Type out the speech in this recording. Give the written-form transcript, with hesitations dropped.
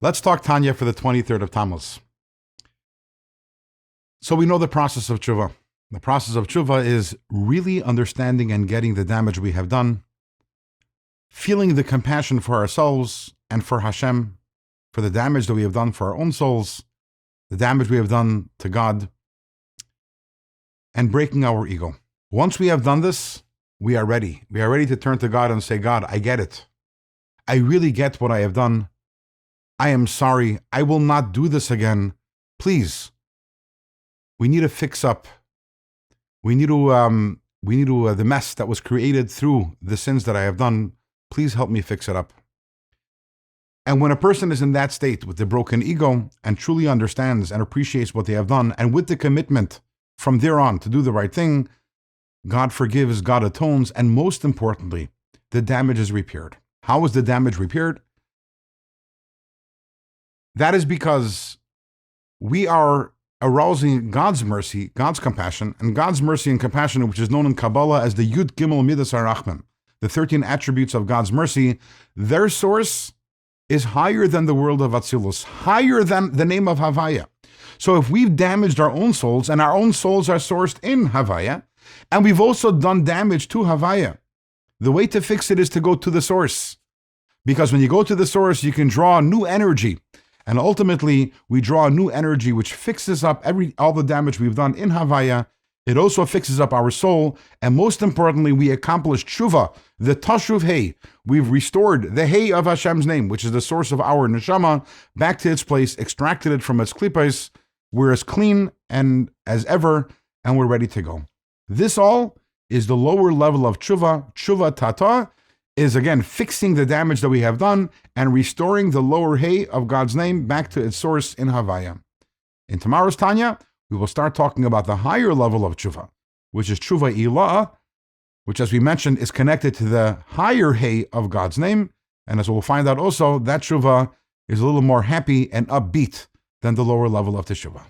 Let's talk Tanya for the 23rd of Tamuz. So we know the process of tshuva. The process of tshuva is really understanding and getting the damage we have done, feeling the compassion for ourselves and for Hashem, for the damage that we have done for our own souls, the damage we have done to God, and breaking our ego. Once we have done this, we are ready. We are ready to turn to God and say, God, I get it. I really get what I have done. I am sorry. I will not do this again. Please. We need to fix up. We need to the mess that was created through the sins that I have done. Please help me fix it up. And when a person is in that state with the broken ego and truly understands and appreciates what they have done, and with the commitment from there on to do the right thing, God forgives, God atones, and most importantly, the damage is repaired. How is the damage repaired? That is because we are arousing God's mercy, God's compassion, and God's mercy and compassion, which is known in Kabbalah as the Yud Gimel Midas HaRachman, the 13 attributes of God's mercy. Their source is higher than the world of Atzilus, higher than the name of Havaya. So if we've damaged our own souls, and our own souls are sourced in Havaya, and we've also done damage to Havaya, the way to fix it is to go to the source. Because when you go to the source, you can draw new energy. And ultimately, we draw a new energy which fixes up all the damage we've done in Havaya. It also fixes up our soul. And most importantly, we accomplish tshuva, the tashuv hey. We've restored the hey of Hashem's name, which is the source of our neshama, back to its place, extracted it from its klipos. We're as clean and as ever, and we're ready to go. This all is the lower level of tshuva. Tshuva tata is again fixing the damage that we have done and restoring the lower hey of God's name back to its source in Havaya. In tomorrow's Tanya, we will start talking about the higher level of tshuva, which is tshuva ilah, which, as we mentioned, is connected to the higher hey of God's name. And as we'll find out also, that tshuva is a little more happy and upbeat than the lower level of teshuvah.